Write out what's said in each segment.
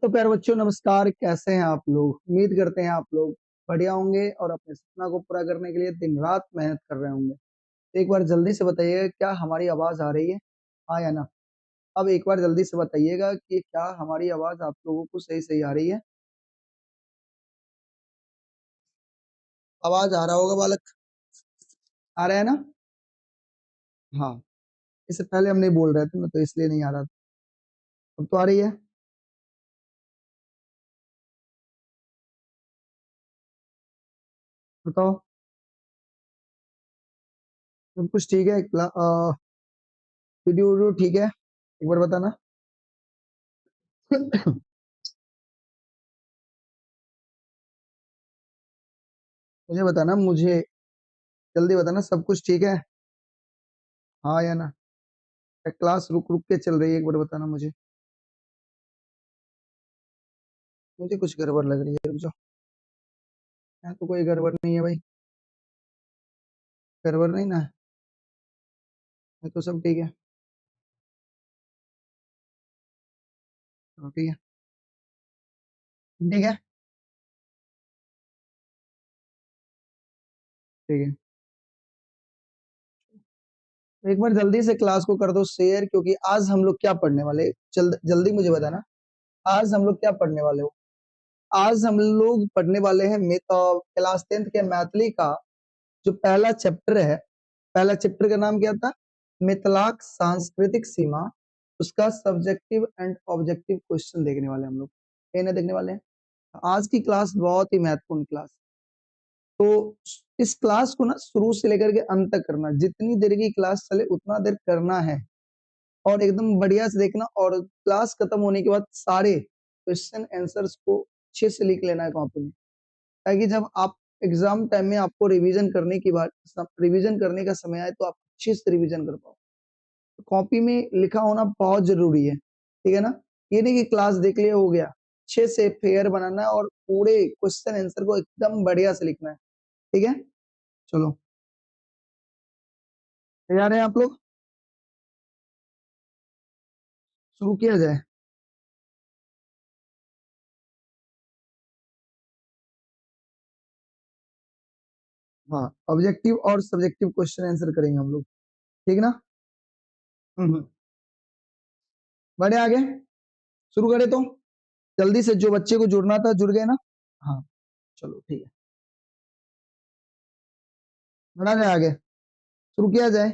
तो प्यारे बच्चों नमस्कार, कैसे हैं आप लोग। उम्मीद करते हैं आप लोग बढ़िया होंगे और अपने सपना को पूरा करने के लिए दिन रात मेहनत कर रहे होंगे। तो एक बार जल्दी से बताइएगा, क्या हमारी आवाज आ रही है, हाँ या ना। अब एक बार जल्दी से बताइएगा कि क्या हमारी आवाज आप लोगों को सही सही आ रही है। आवाज आ रहा होगा बालक, आ रहा है ना। हाँ, इससे पहले हम नहीं बोल रहे थे ना, तो इसलिए नहीं आ रहा था। अब तो आ रही है। बताओ, सब कुछ ठीक है। वीडियो वीडियो ठीक है, एक बार बताना। मुझे बताना, मुझे जल्दी बताना, सब कुछ ठीक है, हाँ या ना। क्लास रुक रुक के चल रही है, एक बार बताना मुझे। मुझे कुछ गड़बड़ लग रही है, रुक जाओ। यहाँ तो कोई गड़बड़ नहीं है भाई, गड़बड़ नहीं ना है, ये तो सब ठीक है। ठीक है, ठीक है, ठीक है। एक बार जल्दी से क्लास को कर दो शेयर, क्योंकि आज हम लोग क्या पढ़ने वाले, जल्दी मुझे बताना। आज हम लोग क्या पढ़ने वाले हो। आज हम लोग पढ़ने वाले हैं क्लास 10th के मैथिली का जो पहला चैप्टर है। पहला चैप्टर का नाम क्या था, मिथिलाक सांस्कृतिक सीमा। उसका सब्जेक्टिव एंड ऑब्जेक्टिव क्वेश्चन देखने वाले हम लोग, ये ना देखने वाले हैं। आज की क्लास बहुत ही महत्वपूर्ण क्लास। तो इस क्लास को ना शुरू से लेकर के अंत तक करना, जितनी देर की क्लास चले उतना देर करना है, और एकदम बढ़िया से देखना। और क्लास खत्म होने के बाद सारे क्वेश्चन आंसर्स को अच्छे से लिख लेना है कॉपी में, ताकि जब आप एग्जाम टाइम में आपको रिवीजन करने की बात, रिवीजन करने का समय आए तो आप अच्छे से रिवीजन कर पाओ। तो कॉपी में लिखा होना बहुत जरूरी है, ठीक है ना। ये नहीं कि क्लास देख लिया हो गया, अच्छे से फेयर बनाना है और पूरे क्वेश्चन आंसर को एकदम बढ़िया से लिखना है, ठीक है। चलो, तैयार हैं आप लोग, शुरू किया जाए। हाँ, ऑब्जेक्टिव और सब्जेक्टिव क्वेश्चन आंसर करेंगे हम लोग, ठीक ना। हम्म, बढ़े आगे, शुरू करें तो। जल्दी से जो बच्चे को जुड़ना था जुड़ गए ना। हाँ, चलो ठीक है, बढ़ा जाए आगे, शुरू किया जाए,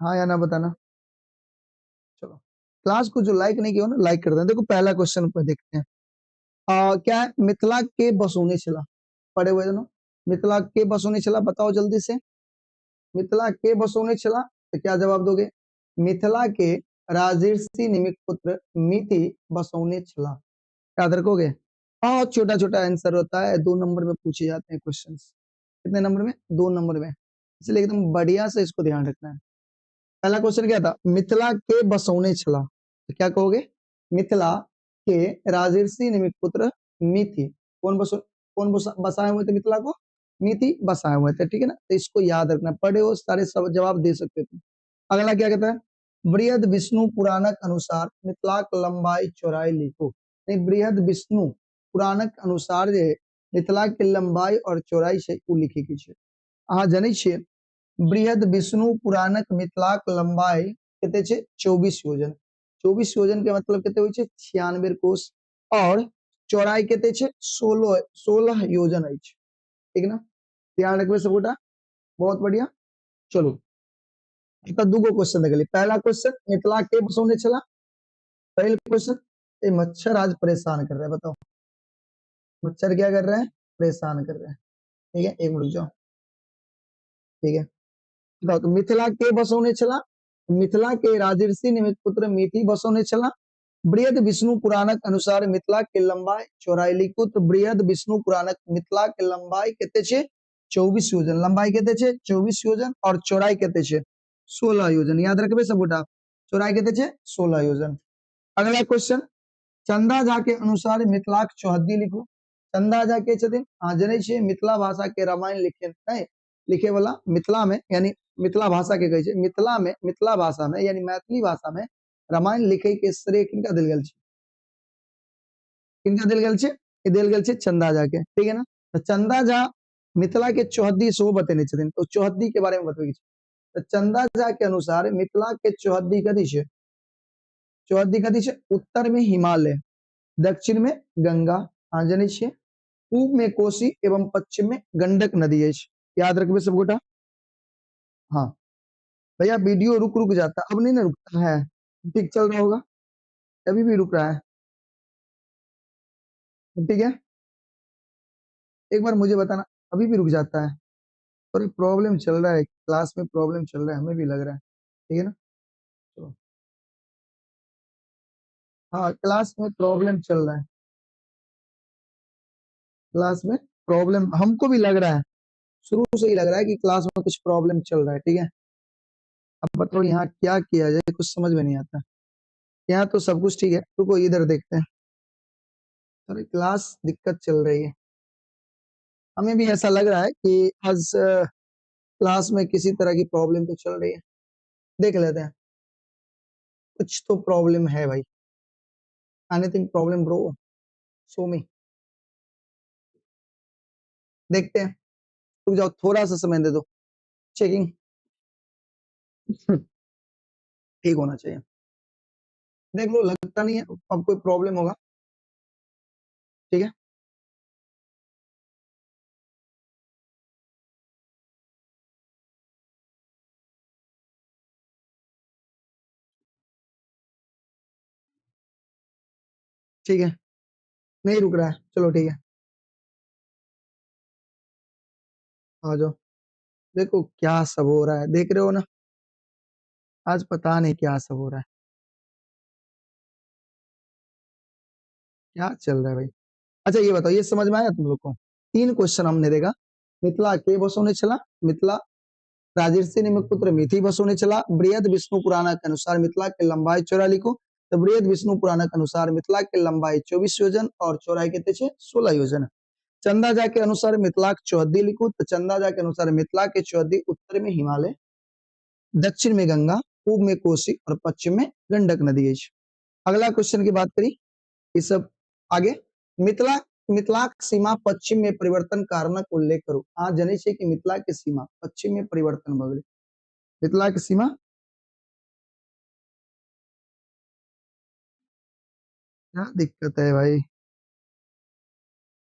हाँ या ना बताना। चलो, क्लास को जो लाइक नहीं किया हो ना, लाइक कर दें। देखो पहला क्वेश्चन पर देखते हैं। क्या है, मिथिला के बसोने चला, पढ़े हुए दोनों। मिथिला के बसोने चला, बताओ जल्दी से। मिथिला के बसोने चला, तो क्या जवाब दोगे। मिथिला के राजर्षि निमिक पुत्र मिथि बसोने चला, याद रखोगे। बहुत छोटा छोटा आंसर होता है, 2 नंबर में पूछे जाते हैं क्वेश्चन। कितने नंबर में, 2 नंबर में, इसलिए एकदम बढ़िया से इसको ध्यान रखना है। पहला क्वेश्चन क्या था, मिथिला के बसोने चला। तो क्या कहोगे? मिथिला के राजर्षि निमित्तपुत्र मिथि बसाए हुए थे मिथिला को? मिथि बसाए हुए थे, ठीक है ना। तो इसको याद रखना, पढ़े हो सारे सब जवाब दे सकते थे। अगला क्या कहता है? बृहद विष्णु पुराणक अनुसार मिथिलाक लंबाई चौड़ाई लिखो। नहीं, बृहद विष्णु पुराणक अनुसार जे मिथिला के लंबाई और चौड़ाई से लिखे की छे। अहाँ जानै छियै बृहद विष्णु पुराणक मिथिलाक लंबाई कते छे? 24 योजन। 24 योजन के मतलब कते होय छे? 96 कोस। और चौड़ाई कते छे? 16 योजन अछि, ठीक ना। ध्यान रखबे सबगोटा, बहुत बढ़िया। चलो तो दूगो क्वेश्चन देख ली। पहला क्वेश्चन, मिथिला के बसौने छला? पहले क्वेश्चन, ये मच्छर आज परेशान कर रहा है, बताओ मच्छर क्या कर रहा है? परेशान कर रहा है, ठीक है। एक मिनट रुक जाओ, ठीक है। बताओ तो मिथिला के बसौने छला? मिथिला के राजर्षि निमित्त पुत्र मिथि बसौने छला। बृहद विष्णु पुराणक अनुसार मिथिला के लंबाई चौड़ाई लिखो। तो बृहद विष्णु पुराणक मिथिला के लंबाई कते छे? 24 योजन। लंबाई कते छे? 24 योजन। और चौड़ाई कते छे? 16 योजन। याद रखबे सबगोटा, चौड़ाई कते छे? 16 योजन। अगला क्वेश्चन, चंदा झा के अनुसार मिथिलाक चौहद्दी लिखो। चंदा झा के छथिन? अहाँ जनै छियै मिथिला भाषा के रामायण लिखे नहीं लिखे वाला मिथिला में, यानी मिथिला भाषा के कहै छै, मिथिला में, मिथिला भाषा में यानी मैथिली भाषा में रामायण लिखे के श्रेय किनका देल गेल छै? किनका देल गेल छै? ई देल गेल छै चंदा झा के, ठीक है ना। तो चंदा झा मिथिला के चौहद्दी सेहो बतेने छथिन, तो चौहद्दी के बारे में बतबै छै। तो चंदा झा के अनुसार मिथिला के चौहद्दी कथी छै? चौहद्दी कथी छै? उत्तर में हिमालय, दक्षिण में गंगा, अहाँ जानै छियै, पूर्व में कोसी एवं पश्चिम में गंडक नदी है। याद रखबे सब गोटा। हाँ भैया, वीडियो रुक रुक जाता, अब नहीं ना रुकता है, ठीक चल रहा होगा, अभी भी रुक रहा है, ठीक है। एक बार मुझे बताना, अभी भी रुक जाता है? और प्रॉब्लम चल रहा है क्लास में, प्रॉब्लम चल रहा है, हमें भी लग रहा है, ठीक है ना। तो हाँ, क्लास में प्रॉब्लम चल रहा है, क्लास में प्रॉब्लम हमको भी लग रहा है, शुरू से ही लग रहा है कि क्लास में कुछ प्रॉब्लम चल रहा है, ठीक है। अब बताओ यहाँ क्या किया जाए, कुछ समझ में नहीं आता। यहाँ तो सब कुछ ठीक है, रुको इधर देखते हैं। अरे क्लास दिक्कत चल रही है, हमें भी ऐसा लग रहा है कि आज क्लास में किसी तरह की प्रॉब्लम तो चल रही है। देख लेते हैं, कुछ तो प्रॉब्लम है भाई। एनीथिंग प्रॉब्लम ब्रो, शो मी, देखते हैं। रुक जाओ, थोड़ा सा समय दे दो, चेकिंग ठीक होना चाहिए। देख लो, लगता नहीं है अब कोई प्रॉब्लम होगा, ठीक है। ठीक है, नहीं रुक रहा है, चलो ठीक है, आ जाओ। देखो क्या सब हो रहा है, देख रहे हो ना, आज पता नहीं क्या सब हो रहा है, क्या चल रहा है भाई। अच्छा ये बताओ, ये समझ में आया तुम लोग को? तीन क्वेश्चन हमने देखा। मिथिला के बसोने चला, मिथिला राजर्षि निमित्तपुत्र मिथि बसोने चला। बृहद विष्णु पुराण के अनुसार मिथिला के लंबाई चौड़ा लिखो। तो बृहद विष्णु पुराण के अनुसार मिथिला के लंबाई 24 योजन और चौड़ाई कितने छे? 16 योजन। चंदा झा के अनुसार मिथिला के चौहद्दी लिखो। तो चंदा झा के अनुसार मिथिला के चौहद्दी उत्तर में हिमालय, दक्षिण में गंगा, पूर्व में कोसी और पश्चिम में गंडक नदी है। अगला क्वेश्चन की बात करी, ये सब आगे। मिथिला मिथिलाक सीमा पश्चिम में परिवर्तन कारणक उल्लेख करो। अहाँ जानै छियै कि मिथिला के सीमा पश्चिम में परिवर्तन भ गेलै। मिथिला के सीमा, क्या दिक्कत है भाई?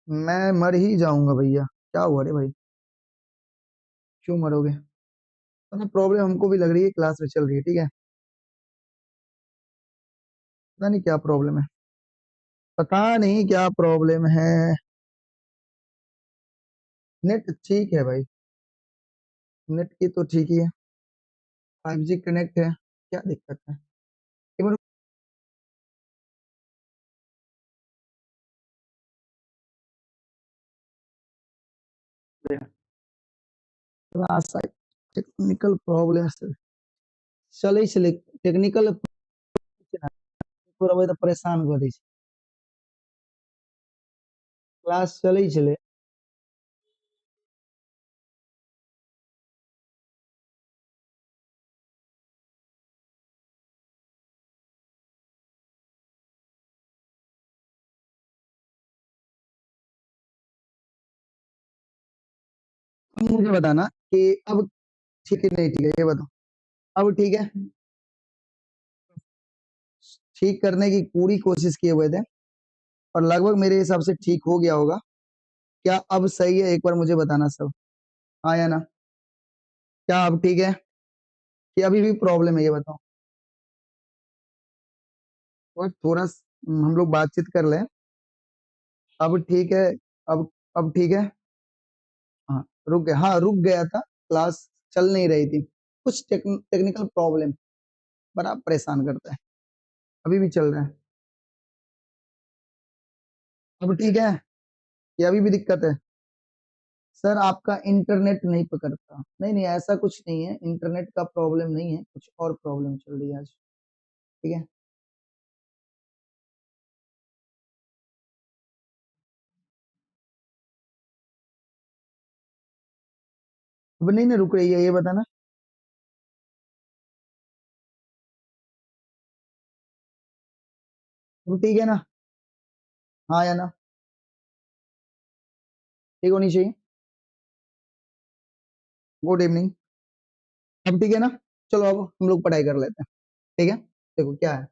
मैं मर ही जाऊंगा भैया, क्या हुआ रे भाई, क्यों मरोगे? तो ना प्रॉब्लम हमको भी लग रही है, क्लास में चल रही है, ठीक है। पता नहीं क्या प्रॉब्लम है, पता नहीं क्या प्रॉब्लम है। नेट ठीक है भाई, नेट की तो ठीक ही है, 5G कनेक्ट है, क्या दिक्कत है? एक बार थोड़ा सा टेक्निकल प्रॉब्लम चले चले टेक्निकल पर अबै तो परेशान कर दै छै। क्लास चलै छलै। अब मुझे बताना कि अब ठीक है नहीं ठीक है, ये बताओ। अब ठीक है, ठीक करने की पूरी कोशिश किए हुए थे और लगभग मेरे हिसाब से ठीक हो गया होगा। क्या अब सही है, एक बार मुझे बताना सब, हाँ या ना? क्या अब ठीक है कि अभी भी प्रॉब्लम है, ये बताओ। और थोड़ा हम लोग बातचीत कर लें। अब ठीक है, अब ठीक है। हाँ रुक गया, हाँ रुक गया था, क्लास चल नहीं रही थी, कुछ टेक्निकल प्रॉब्लम बड़ा परेशान करता है। अभी भी चल रहा है। अब ठीक है, ये अभी भी दिक्कत है? सर आपका इंटरनेट नहीं पकड़ता। नहीं नहीं, ऐसा कुछ नहीं है, इंटरनेट का प्रॉब्लम नहीं है, कुछ और प्रॉब्लम चल रही है आज। ठीक है, अब नहीं ना रुक रही है, ये बताना। अब ठीक है ना? हाँ या ना? ठीक होनी चाहिए। Good evening. अब ठीक है ना? चलो अब हम लोग पढ़ाई कर लेते हैं। ठीक है, देखो क्या है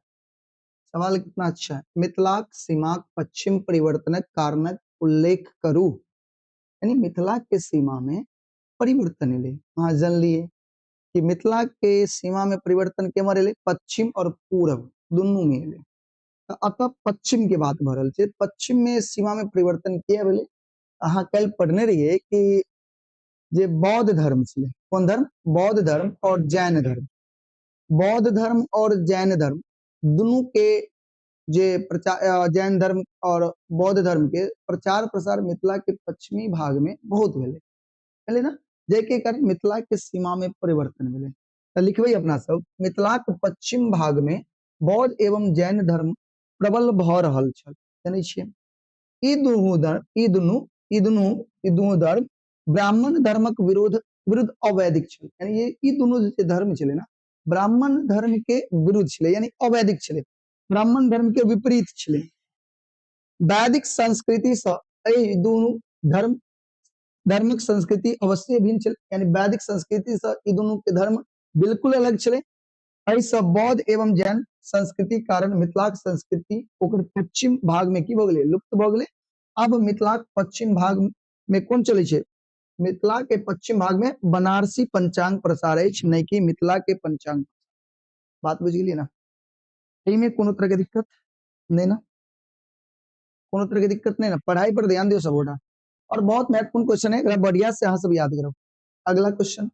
सवाल, कितना अच्छा है। मिथिलाक सीमाक पश्चिम परिवर्तनक कारणक उल्लेख करू। यानी मिथिला के सीमा में परिवर्तन ले, हाँ जन लिए कि मिथिला के सीमा में परिवर्तन के मारे ले पश्चिम और पूरब दोनों में ले। तो अतः पश्चिम के बात भरल छै, पश्चिम में सीमा में परिवर्तन किया बोले। अहाँ कल पढ़ने रहिए कि जे बौद्ध धर्म छे, कौन धर्म? बौद्ध धर्म और जैन धर्म। बौद्ध धर्म और जैन धर्म दोनों के जे प्रचार, जैन धर्म और बौद्ध धर्म के प्रचार प्रसार मिथिला के पश्चिमी भाग में बहुत भेले। पहले ना जेके कारण मिथिला के सीमा में परिवर्तन भेले। तो लिखबे अपना सब, मिथिला के पश्चिम भाग में बौद्ध एवं जैन धर्म प्रबल भ रहल छल। जानै छियै ई दुनू धर्म, ई दुनू धर्म ब्राह्मण धर्मक विरुद्ध अवैधिक छल। यानी ये ई दुनू जे धर्म छले ना, ब्राह्मण धर्म के विरुद्ध छले, यानी अवैधिक छले, ब्राह्मण धर्म के विपरीत छले। वैदिक संस्कृति से एहि दुनू धर्म धार्मिक संस्कृति अवश्य भिन्न छल। यानी वैदिक संस्कृति से ई दुनू के धर्म बिल्कुल अलग छले। एहि सब बौद्ध एवं जैन संस्कृति कारण मिथिलाक संस्कृति ओकर पश्चिम भाग में की भ गेलै, लुप्त भ गेलै। अब मिथिलाक पश्चिम भाग में कोन चलै छै? मिथिला के पश्चिम भाग में बनारसी पंचांग प्रसार अछि, नहीं कि मिथिला के पंचांग। बात बुझ गेलिए ना? एहि में कोनो तरह के दिक्कत नहीं ना? कोनो तरह की दिक्कत नहीं ना? पढ़ाई पर ध्यान दियो सब गोटा। और बहुत महत्वपूर्ण क्वेश्चन है, एकरा बढ़िया से अहाँ सब याद करो। अगला क्वेश्चन,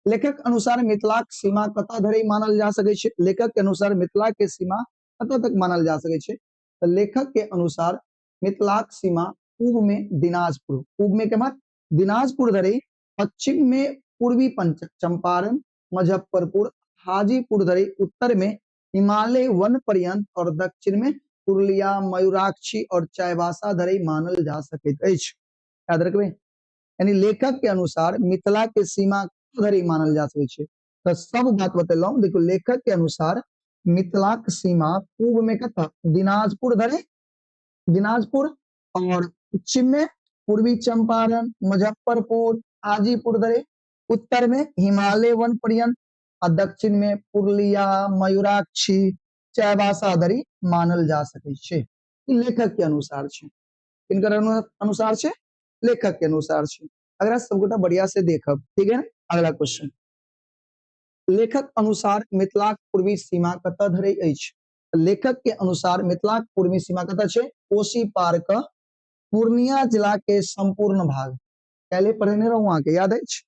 लेखक अनुसार मिथिलाक सीमा कतऽ धरि मानल जा सकै छै? लेखक के अनुसार मिथिला के सीमा कतऽ तक मानल जा सकै छै? तो लेखक के अनुसार मिथिलाक सीमा पूर्व में दिनाजपुर, पूर्व में के बाद दिनाजपुर धरि, पश्चिम में पूर्वी चंपारण, मुजफ्फरपुर, हाजीपुर धरि, उत्तर में हिमालय वन पर्यंत और दक्षिण में पुरुलिया, मयूराक्षी और चाईबासा धरि मानल जा सकैत अछि। याद रखबे। यानी लेखक के अनुसार मिथिला के सीमा धरि मानल जा सकै छै। तो सब बात बतेलौं। देखो लेखक के अनुसार मिथिला के सीमा पूर्व में कत दिनाजपुर धरि, दिनाजपुर, और पश्चिम में पूर्वी चंपारण, मुजफ्फरपुर, हाजीपुर धरि, उत्तर में हिमालय वन पर्यंत और दक्षिण में पुरुलिया, मयूराक्षी, चाईबासा धरि मानल जा सकै छै। लेखक के अनुसार छै, किनकर अनुसार छै? लेखक के अनुसार छै। अगर सब गोटा बढ़िया से देखब, ठीक है ना? अगला क्वेश्चन, लेखक अनुसार मिथिलाक पूर्वी सीमा कतऽ धरि अछि? लेखक के अनुसार मिथिलाक पूर्वी सीमा कतऽ छै? कोसी पार क पूर्णिया जिला के संपूर्ण भाग। पहले पढ़ने रहूं, अहाँ के याद अछि?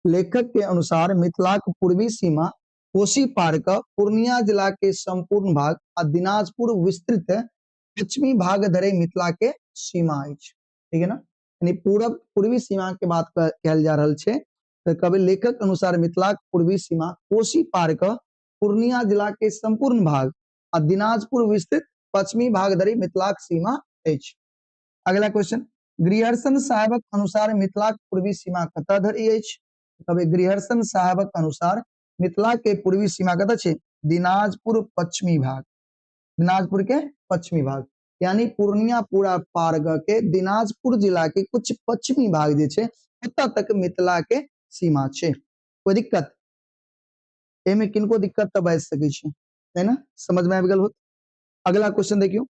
लेखक के अनुसार मिथिलाक पूर्वी सीमा कोसी पार क पूर्णिया जिला के संपूर्ण भाग आ दिनाजपुर विस्तृत पश्चिमी भाग धरि मिथिला के सीमा अछि। ठीक है ना? यानी पूर्वी सीमा के बात कहल जा रहल छै। तो कभी लेखक अनुसार मिथिला पूर्वी सीमा कोसी पार क पूर्णिया जिला के संपूर्ण भाग आ दिनाजपुर विस्तृत पश्चिमी भाग धरि मिथिलाक सीमा अछि। अगला क्वेश्चन, गृहर्षण साहेबक अनुसार मिथिलाक पूर्वी सीमा कतऽ धरि अछि? तब गृहर्षण साहेबक अनुसार मिथिला के पूर्वी सीमा कतऽ छै? दिनाजपुर पश्चिमी भाग, दिनाजपुर के पश्चिमी भाग, यानी पूर्णिया पूरा पार के दिनाजपुर जिला के कुछ पश्चिमी भाग जे छै ओतऽ तक मिथिला के सीमा छै। कोई दिक्कत? एमे किनको दिक्कत तब बाजि सकै छै, है ना? समझ में आबि गेल होत। अगला क्वेश्चन देखियो,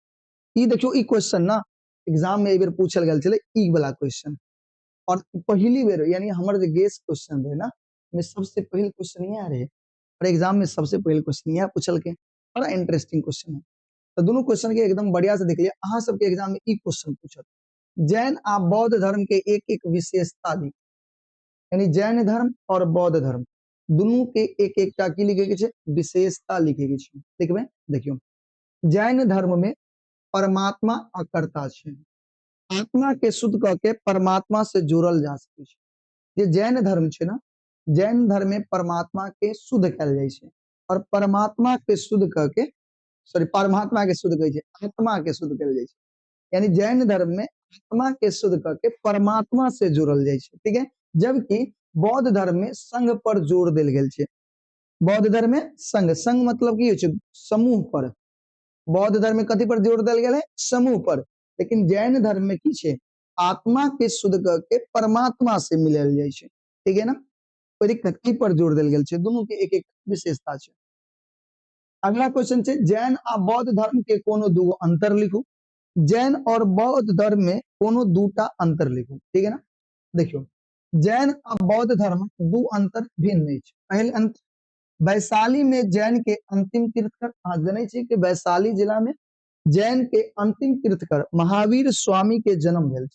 ई क्वेश्चन ना एग्जाम में एक बार पूछल गेल छले, ई वाला क्वेश्चन, और पहली बार यानी हमर जे गेस क्वेश्चन रहे ना, में सबसे पहले क्वेश्चन यह रहे, और एग्जाम में सबसे पहले क्वेश्चन यह पूछल के, बड़ा इंटरेस्टिंग क्वेश्चन है। तो दोनों क्वेश्चन के एकदम बढ़िया से देख लिया। अहाँ सबके एग्जाम में ई क्वेश्चन पूछत, जैन आ बौद्ध धर्म के एक एक विशेषता दी, यानी जैन धर्म और बौद्ध धर्म दोनों के एक एक की लिखे के छे? विशेषता लिखे के छे। देखबे, देखियो, जैन धर्म में परमात्मा अकर्ता छे, आत्मा के शुद्ध करके परमात्मा से जोड़ल जा सके छे। ये जैन धर्म छे ना, जैन धर्म में परमात्मा के शुद्ध कल जाए छे, और परमात्मा के शुद्ध करके, सॉरी परमात्मा के शुद्ध कहे छे, आत्मा के शुद्ध कल जाए छे, यानी जैन धर्म में आत्मा के शुद्ध करके परमात्मा से जुड़ल जाए छे, ठीक है। जबकि बौद्ध धर्म में संघ पर जोर देल गेल छे। बौद्ध धर्म में संघ, संघ मतलब की होय छे? समूह पर। बौद्ध धर्म में कथी पर जोर देल गेल है? समूह पर। लेकिन जैन धर्म में की छे? आत्मा के शुद्ध करके परमात्मा से मिलल जाए छे, ठीक है ना? कोई दिक्कत? ई पर जोर देल गेल छे, दोनों के एक एक विशेषता छे। अगला क्वेश्चन छे, जैन आ बौद्ध धर्म के कोनो दू अंतर लिखू। जैन और बौद्ध धर्म में कोनो दूटा अंतर लिखू, ठीक है ना? देखियो, जैन और बौद्ध धर्म दू अंतर भिन्न अछि। पहले अंतर, वैशाली में जैन के अंतिम तीर्थकर, अहाँ जानै छी कि वैशाली जिला में जैन के अंतिम तीर्थकर महावीर स्वामी के जन्म भेल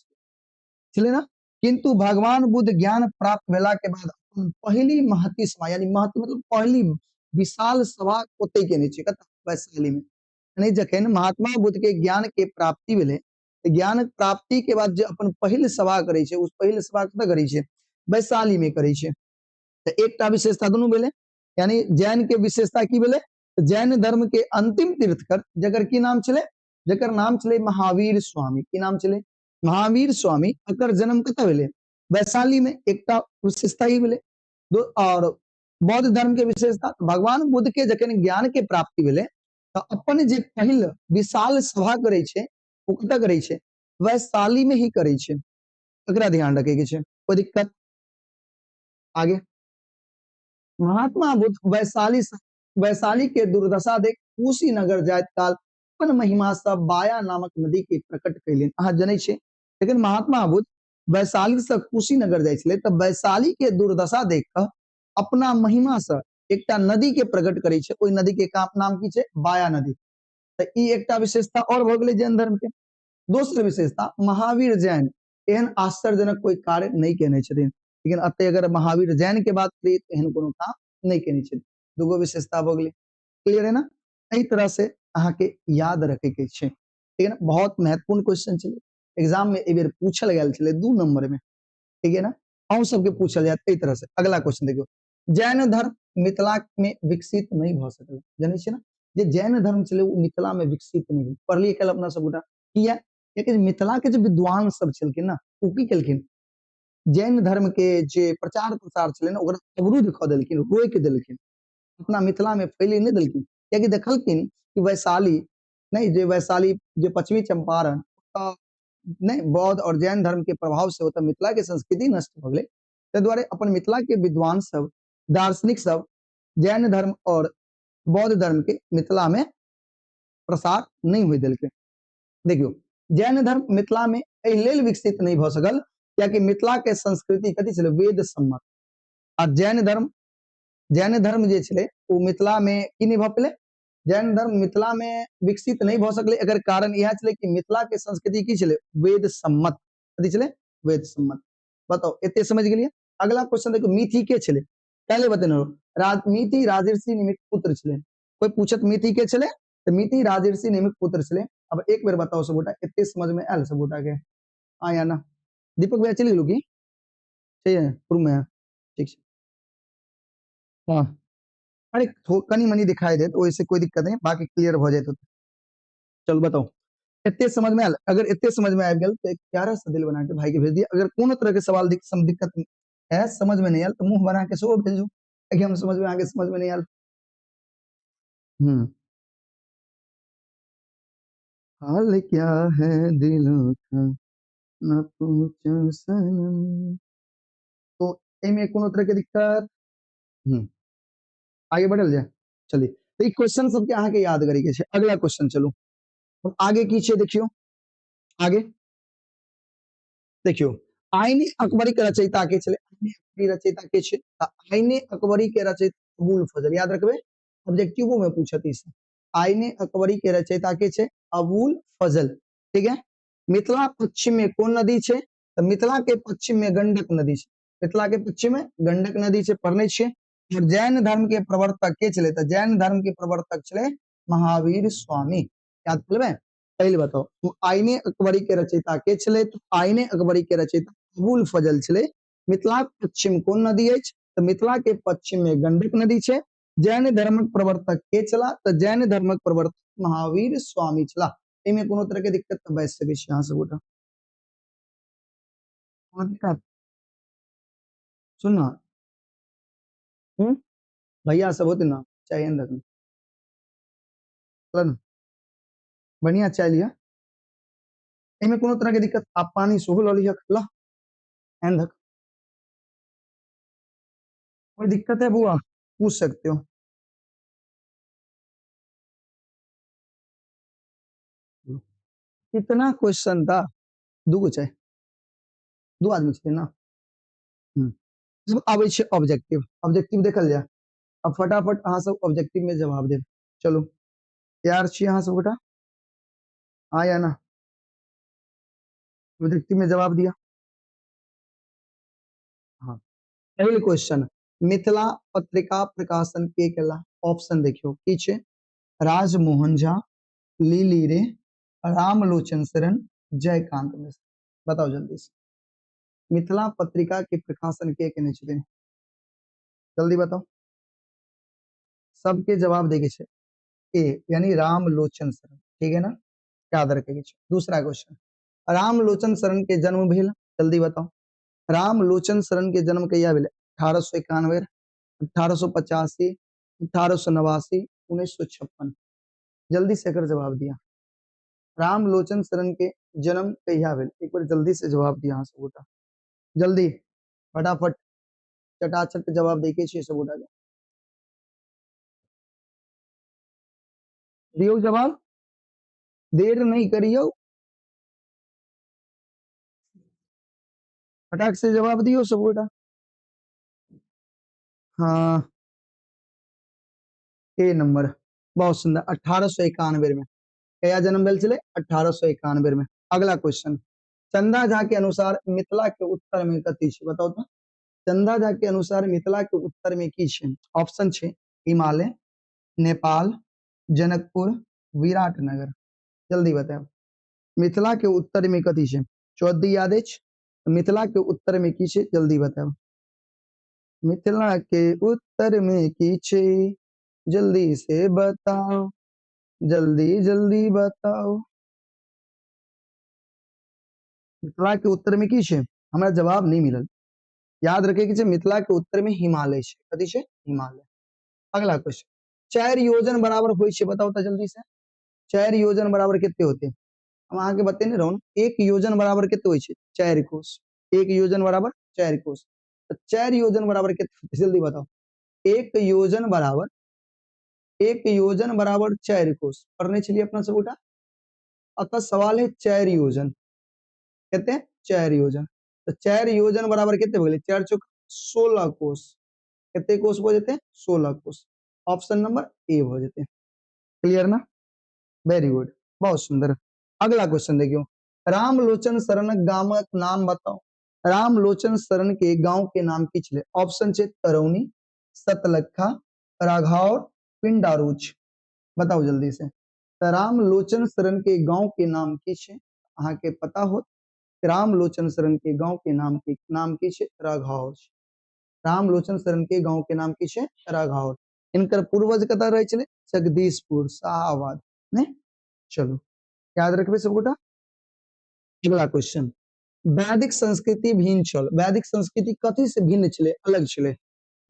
छलै ना। किंतु भगवान बुद्ध ज्ञान प्राप्त भेला के बाद पहली महती सभा, यानी महती मतलब पहली विशाल सभा ओते केने छै, कत? वैशाली में। यानी जखन महात्मा बुद्ध के ज्ञान के प्राप्ति भेले, ज्ञान प्राप्ति के बाद जे अपन पहिल सभा करे छे, उस पहिल सभा कत करे छे? वैशाली में करे छे। तो एकटा विशेषता दुनू भेले, यानी जैन के विशेषता की भेले? जैन धर्म के अंतिम तीर्थकर जकर की नाम छले? जकर नाम छले महावीर स्वामी। की नाम छले? महावीर स्वामी। एकर जन्म कत भेले? वैशाली में। एकटा विशेषता ही भेले। और बौद्ध धर्म के विशेषता, भगवान बुद्ध के जखन ज्ञान के प्राप्ति भेले तो अपन जे पहिल विशाल सभा करे छे, वो कत करे छे? वैशाली में ही करे छे। एकरा ध्यान रखे के छे। कोई दिक्कत? आगे, महात्मा बुद्ध वैशाली के दुर्दशा देख कुशीनगर जाइत काल अपन महिमा सब बाया नामक नदी के प्रकट कैलन। अहाँ जनै छे, लेकिन महात्मा बुद्ध वैशाली से कुशीनगर जाय छले त वैशाली के दुर्दशा देख कर अपना महिमा से एकटा नदी के प्रकट करे छे। ओई नदी के नाम की छे? बाया नदी। त ई एकटा विशेषता और भ गेलै जैन धर्म के। दोसर विशेषता, महावीर जैन एहन आश्चर्यजनक कोई कार्य नहीं केने छथिन, लेकिन अतः अगर महावीर जैन के बात करी तो एहन कोनो काम नहीं केने छथिन। दूगो विशेषता भ गेलै। क्लियर है ना? एही तरह से अहाँ के याद रखे के छे, ठीक है ना? बहुत महत्वपूर्ण क्वेश्चन छे, एग्जाम में एक बार पूछल गेल छले 2 नंबर में, ठीक है ना? अहूं सबके पूछल जात एही तरह से। अगला क्वेश्चन देखियो, जैन धर्म मिथिला में विकसित नहीं भ सकल। जानै छियै ना, जे जैन धर्म छले वो मिथिला में विकसित नहीं भेल। पढ़लिए कल अपना सब गोटा किया? कियाकि मिथिला के जे विद्वान सब छलखिन ना, ओ की केलखिन? जैन धर्म के जे प्रचार प्रसार छलै ना, ओकरा अवरुद्ध क देलखिन, रोक देलखिन, अपना मिथिला में फैले नहीं देलखिन। कियाकि देखलखिन कि वैशाली नहीं, जे वैशाली जे पश्चिमी चंपारण नहीं, बौद्ध और जैन धर्म के प्रभाव से होता मिथिला के संस्कृति नष्ट भ गेलै। ताहि दुआरे अपन मिथिला के विद्वान सब, दार्शनिक सब जैन धर्म और बौद्ध धर्म के मिथिला में प्रसार नहीं हुए देलकै। देखियो, जैन धर्म मिथिला में एहि लेल विकसित नहीं भ सकल कियाकि मिथिला के संस्कृति कथी छलै? वेद सम्मत। आ जैन धर्म जे छलै ओ मिथिला में की नहीं भ पेलै? जैन धर्म मिथिला में विकसित नहीं भ सकलै। एकर कारण यह छलै कि मिथिला के संस्कृति की छलै? वेद सम्मत। कथी छलै? वेद सम्मत। बताओ, एते समझ गेलिए? अगला क्वेश्चन देखो, मिथि के छलै? पहले बतेने रहो, मिथि राजर्षि निमित पुत्र छलै। कोई पूछत मिथि के छलै? तो मिथि राजर्षि निमित पुत्र छलै। अब एक बार बताओ सब गोटा, एते समझ में आयल सब गोटा के? हाँ या ना? दीपक भैया चली गेलू की? ठीक है, रूम में है, ठीक है। हाँ, अरे कनी मनी दिखाई दे तो वैसे कोई दिक्कत नहीं, बाकी क्लियर हो जाए तो चलो बताओ। इतने समझ में आयल, अगर इतने समझ में आ गया तो एक प्यारा सा दिल बना के भाई के भेज दिया। अगर कोनो तरह के सवाल दिक्कत है, समझ में नहीं आयल तो मुंह बना के सो भेजो कि हम समझ में आगे, समझ में नहीं आयल। हाल क्या है दिलों का ना पूछो सनम। तो एमे कोनो तरह के दिक्कत। आगे बढ़ल जाए। चलिए तो क्वेश्चन सबके अहाँ के याद करी के छै। अगला क्वेश्चन चलो, अब आगे की छै देखियो। आगे देखियो, आईने अकबरी के रचयिता के छले, आईने अकबरी रचयिता के छै, आईने अकबरी के रचयिता अबुल फजल, याद रखबे ऑब्जेक्टिव में पूछत इस। आईने अकबरी के रचयिता के छै अबुल फजल, ठीक है। मिथिला पश्चिम में कौन नदी छै, तो मिथिला के पश्चिम में गंडक नदी छै। मिथिला के पश्चिम में गंडक नदी छै, पढ़ने छियै। और जैन धर्म के प्रवर्तक के छले, तो जैन धर्म के प्रवर्तक छले महावीर स्वामी, याद करबे। पहले बताओ, तो आईने अकबरी के रचयिता के छले, तो आईने अकबरी के रचयिता अबुल फजल छले। मिथिला पश्चिम कौन नदी है, तो मिथिला के पश्चिम में गंडक नदी है। जैन धर्मक प्रवर्तक के चला, तो जैन धर्मक प्रवर्तक महावीर स्वामी चला। इनमें कोनो तरह के दिक्कत तो बैठ सके यहाँ से बोला दिक्कत सुनना। भैया सब होते ना चाहिए अंदर चलन बढ़िया चाय लिया। इनमें कोनो तरह की दिक्कत, आप पानी सोह लो लिया ला एंधक, कोई दिक्कत है बुआ पूछ सकते हो। कितना क्वेश्चन था, दू गो चाहे दो आदमी छे ना। अब आवे छे ऑब्जेक्टिव, ऑब्जेक्टिव देखल जाए। अब फटाफट अहाँ सब ऑब्जेक्टिव में जवाब दे। चलो तैयार छी अहाँ सब बेटा, हाँ या ना। ऑब्जेक्टिव में जवाब दिया। हाँ, पहले क्वेश्चन, मिथिला पत्रिका प्रकाशन के केला। ऑप्शन देखियो की छे, राजमोहन झा, लीली रे, रामलोचन शरण, जयकांत मिश्र। बताओ जल्दी से, मिथिला पत्रिका के प्रकाशन के केने छथिन, जल्दी बताओ। सबके जवाब देके छे ए यानी रामलोचन शरण, ठीक है ना, याद रखेंगे। दूसरा क्वेश्चन, रामलोचन शरण के जन्म भेल, जल्दी बताओ। रामलोचन शरण के जन्म कहिया भेल, 1891, 1885, 1889, 1956। जल्दी से एकर जवाब दिया। रामलोचन शरण के जन्म कहिया भेल, एक बार जल्दी से जवाब दिया अहाँ सब गोटा, जल्दी फटाफट चटाचट जवाब देके छे सब गोटा दियो जवाब, देर नहीं करियो, फटाक से जवाब दियो सब गोटा। हाँ ए नंबर, बहुत सुंदर, 1891 में कया जन्म भेल छले, 1891 में। अगला क्वेश्चन, चंदा झा के अनुसार मिथिला के उत्तर में कथी छै, बताओ तो। चंदा झा के अनुसार मिथिला के उत्तर में की छै, ऑप्शन छै हिमालय, नेपाल, जनकपुर, विराटनगर। जल्दी बताओ, मिथिला के उत्तर में कथी छै, चौधरी याद अछि, मिथिला के उत्तर में की छै, जल्दी बताओ। मिथिला के उत्तर में की छै, जल्दी से बताओ, जल्दी जल्दी बताओ। मिथिला के उत्तर में की छै, हमरा जवाब नहीं मिलल। याद रखे कि मिथिला के उत्तर में हिमालय छै, कथी छै, हिमालय। अगला क्वेश्चन, 4 योजन बराबर होय छै, बताओ तो जल्दी से। 4 योजन बराबर कितने होते हैं, हम आगे बतेने रहो। एक योजन बराबर कितने होय छै, 4 कोस। एक योजन बराबर 4 कोस, तो 4 योजन बराबर कितने, जल्दी बताओ। एक योजन बराबर, एक योजन बराबर 4 कोस, पढ़ने चलिए अपना सब उठा। अतः सवाल है 4 योजन, कहते हैं 4 योजन, तो 4 योजन बराबर कितने हो गए, 4 चौक 16 कोस। कितने कोस हो जाते हैं, 16 कोस। ऑप्शन नंबर ए हो जाते हैं, क्लियर ना, वेरी गुड, बहुत सुंदर। अगला क्वेश्चन देखियो, रामलोचन शरण गामक नाम बताओ। रामलोचन शरण के गांव के नाम की छले, ऑप्शन छे तरौनी, सतलखा, राघौर, पिंडारुच। बताओ जल्दी से, तो रामलोचन शरण के गांव के नाम की छे, अहाँ के पता हो। रामलोचन शरण के गांव के नाम की छे, राघौर। रामलोचन शरण के गांव के नाम की छे, राघौर। इनकर पूर्वज कतऽ रहै छलै? जगदीशपुर, शाहाबाद ने। चलो याद रखबे सब गोटा। अगला क्वेश्चन, वैदिक संस्कृति भिन्न छल। वैदिक संस्कृति कथी से भिन्न छलै, अलग छलै?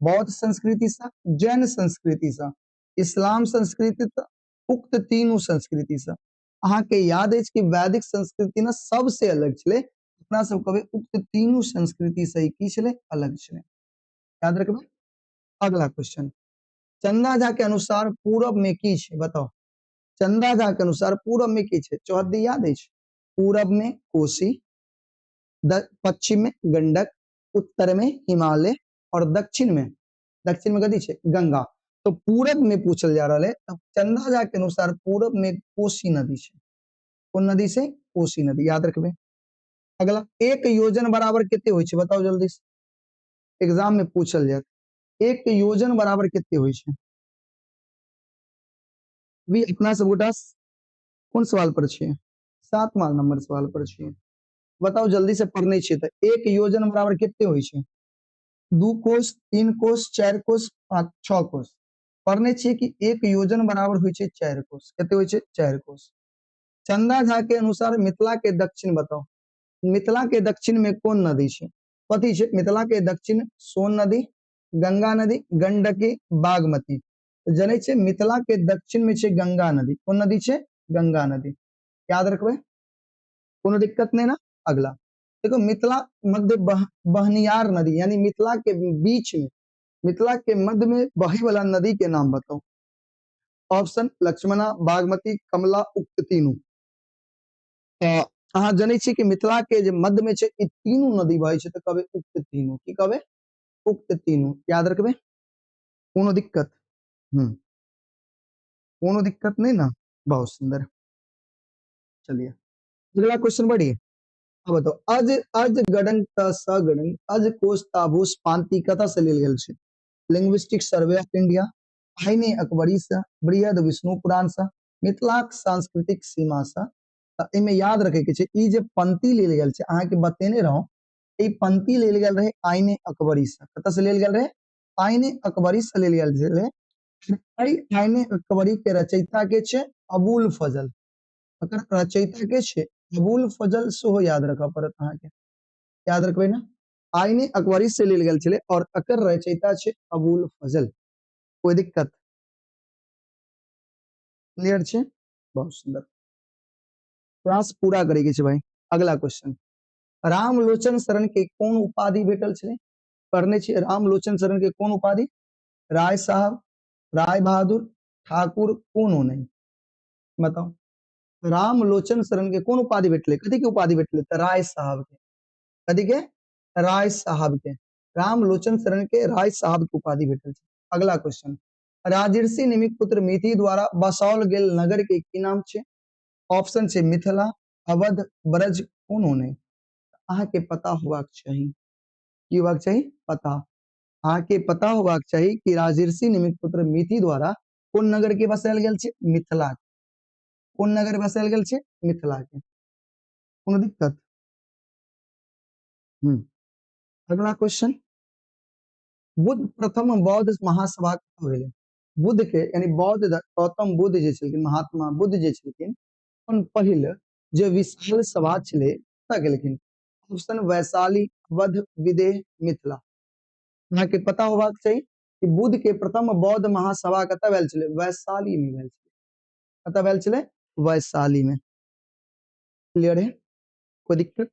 बौद्ध संस्कृति से, जैन संस्कृति से, इस्लाम संस्कृति से, उक्त तीनों संस्कृति से। अहाँ के याद अछि कि वैदिक संस्कृति ना सबसे अलग छलै, अपना सब कहबै उक्त तीनों संस्कृति से की छलै, अलग छलै। याद रखबै। अगला क्वेश्चन, चंदा झा के अनुसार पूरब में की छै, बताओ। चंदा झा के अनुसार पूरब में की छै? चौहद्दी याद अछि? पूरब में कोसी, पश्चिम में गंडक, उत्तर में हिमालय और दक्षिण में कथी छै? गंगा। तो पूरब में पूछल जा रहा है, तब चंदा झा के अनुसार पूरब में कोसी नदी छै। कौन नदी से? कोसी नदी। याद रखबे। अगला, एक योजन बराबर कितने होय छै, बताओ जल्दी से, एग्जाम में पूछल जात। एक योजन बराबर कितने होय छै? भी अपना सब गोटा कौन सवाल पर छियै? 7वां नंबर सवाल पर छियै। बताओ जल्दी से पढ़ने छियै तो एक योजन बराबर कितने होय छै? 2 कोस, 3 कोस, 4 कोस, 5 6 कोस। पढ़ने छियै कि एक योजन बराबर होय छै 4 कोस। कितने होय छै? 4 कोस। चंदा झा के अनुसार मिथिला के दक्षिण बताओ। मिथिला के दक्षिण में कौन नदी छै? कथी छै? मिथिला के दक्षिण सोन नदी, गंगा नदी, गंडकी, बागमती। जनै छै मिथिला के दक्षिण में छै गंगा नदी। कौन नदी छै? गंगा नदी। याद रखबे, कोनो दिक्कत नहीं ना। अगला देखो, मिथिला मध्य बहनियार नदी, यानी मिथिला के बीच में, मिथिला के मध्य में बहे वाला नदी के नाम बताओ। ऑप्शन लक्ष्मणा, बागमती, कमला, उक्त तीनों। अहाँ जनै छी कि मिथिला के जे मध्य में छै ई तीनों नदी बहे छै, तो कहबे उक्त तीनों। की कहबे? उक्त तीनों। याद रखबे, कोनो दिक्कत? कोनो दिक्कत नहीं ना। बहुत सुंदर। चलिए अगला क्वेश्चन बढ़िए। अब बताओ, अज अज गणन त सगणन अज कोश ताबूस पांति कतऽ से लेल गेल छै? लिंग्विस्टिक सर्वे ऑफ इंडिया, आईने अकबरी से, बृहद विष्णु पुराण से, मिथिलाक सांस्कृतिक सीमा से। इमे याद रखे के छै, ई जे पंक्ति लेल गेल छै, अहाँ के बतेने रहूं, ई पंक्ति लेल गेल रहे आईने अकबरी से। कतऽ से लेल गेल रहे? आईने अकबरी से लेल गेल रहे। आईने अकबरी के रचयिता के छै अबुल फजल। अकर रचयिता के छै अबुल फजल, सेहो याद रखा पड़त अहाँ के। याद रखबे ना। आईने अकबरी से लेल गेल छले और अकर रचयिता छै अबुल फजल। कोई दिक्कत? क्लियर छै? बहुत सुंदर। क्लास पूरा करे के छै भाई। अगला क्वेश्चन, रामलोचन शरण के कौन उपाधि भेटल छले? पढ़ने छियै रामलोचन शरण के कौन उपाधि? राय साहब, राय बहादुर, ठाकुर, कोनो नहीं। बताओ, रामलोचन शरण के कौन उपाधि भेटले? कथी के उपाधि भेटले? तो राय साहब के। कथी के? राय साहब के। रामलोचन शरण के राय साहब के उपाधि भेटल छै। अगला क्वेश्चन, राजर्षि निमिक पुत्र मिथि द्वारा बसाओल गेल नगर के की नाम छै? ऑप्शन छै मिथिला, अवध, ब्रज, कोनो नहीं। अहाँ के पता होबाक चाही। की होबाक चाही? पता। अहाँ के पता होबाक चाही कि राजर्षि निमिक पुत्र मिथि द्वारा कोन नगर के बसायल गेल छै? मिथिला। कोन नगर बसायल गेल छै? मिथिला के। कोनो दिक्कत? अगला क्वेश्चन, बुद्ध प्रथम बौद्ध महासभा कब भेलै? बुद्ध के यानी बौद्ध गौतम बुद्ध जे छलखिन, महात्मा बुद्ध जे छलखिन, अपन पहिल जे विशाल सभा छलै कतऽ गेलखिन? ऑप्शन वैशाली, अवध, विदेह, मिथिला। अहाँ के पता होबाक चाही कि बुद्ध के प्रथम बौद्ध महासभा कतऽ भेल छलै? वैशाली में भेल छलै। कतऽ भेल छलै? वैशाली में। क्लियर है? कोई दिक्कत?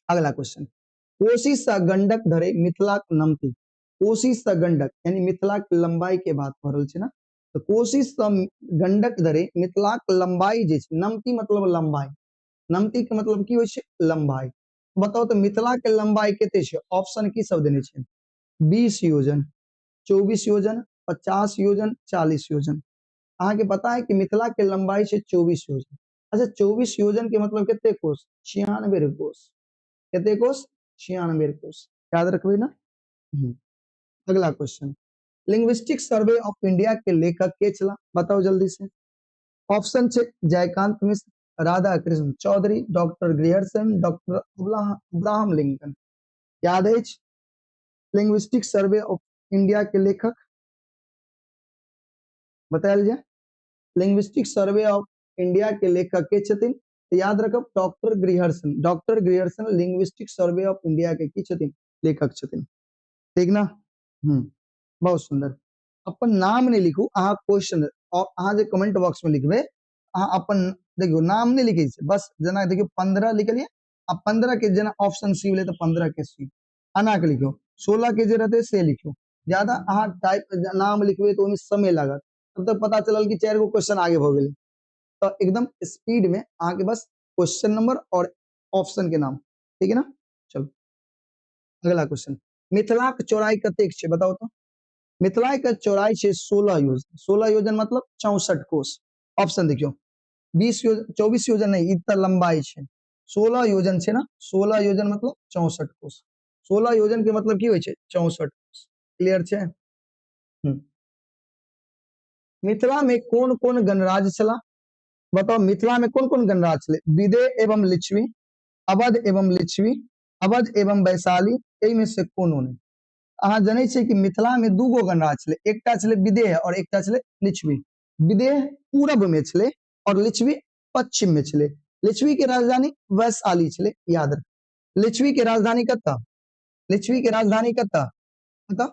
अगला क्वेश्चन, कोशी से गंडक धरे मिथिलाक नमती। कोशी से गंडक यानी मिथिला के लंबाई के बात भ रहल छै ना। तो कोशी से गंडक धरे मिथिलाक लंबाई जे छै, नमती मतलब लंबाई, नमती के मतलब की होय छै? लंबाई। बताओ तो मिथिला के लंबाई कते छै? ऑप्शन की सब देने छै? 20 योजन, 24 योजन, 50 योजन, 40 योजन। अहाँ के पता है कि मिथिला के लंबाई छै 24 योजन। अच्छा 24 योजन के मतलब कितने कोस? 96 कोस। कितने कोस? 96 कोस। याद रखबे ना। अगला question, linguistic survey of India के लेखक के छला? बताओ जल्दी से। ऑप्शन छे Jaikant Mishra, Radha Krishna Chaudhary, doctor Grierson, doctor Abraham Lincoln. याद है लिंग्विस्टिक सर्वे ऑफ इंडिया के लेखक? बतायल जाए। लिंग्विस्टिक सर्वे ऑफ इंडिया के लेखक के छथिन, तो याद रखब doctor Grierson. Doctor Grierson linguistic survey of India के की छथिन, लेखक छथिन, ठीक ना। बहुत सुंदर। अपन नाम नहीं लिखू, अहाँ क्वेश्चन और अहाँ जे कमेंट बॉक्स में लिखबे, अहाँ अपन देखियो नाम नहीं लिखे छै, बस जना देखियो 15 लिखलिए, आ 15 के जना ऑप्शन सी ले तो 15 के सी अना के लिखियो, 16 के जे रहते से लिखियो। ज्यादा अहाँ टाइप नाम लिखबे तो ओमे समय लागत, तब तक पता चलल कि 4 गो क्वेश्चन आगे हो गेल। तो एकदम स्पीड में आगे बस क्वेश्चन नंबर और ऑप्शन के नाम, ठीक है ना। चलो अगला क्वेश्चन, मिथिला के चौड़ाई कतेक छै बताओ तो। मिथिला के चौड़ाई छै 16 योजन। 16 योजन मतलब 64 कोस। ऑप्शन देखियो, 20 योजन 24 योजन नहीं, इतना लंबाई छै। 16 योजन छै ना, 16 योजन मतलब 64 कोस। 16 योजन के मतलब की होय छै 64 कोस। क्लियर छै। मिथिला में कोन कोन गणराज्य छला बताओ। मिथिला में कोन कोन गणराज्य छले, विदेह एवं लिच्छवी, अवध एवं लिच्छवी, अवध एवं वैशाली, एहि में से कोनो नहीं। अहाँ जानै छियै कि मिथिला में दूगो गणराज्य छलै, एकटा छलै विदेह और एकटा छलै लिच्छवी। विदेह पूरब में छलै और लिच्छवी पश्चिम में छलै। लिच्छवी के राजधानी वैशाली छलै, याद रख। लिच्छवी के राजधानी कत्ता, लिच्छवी के राजधानी कत्ता बताओ,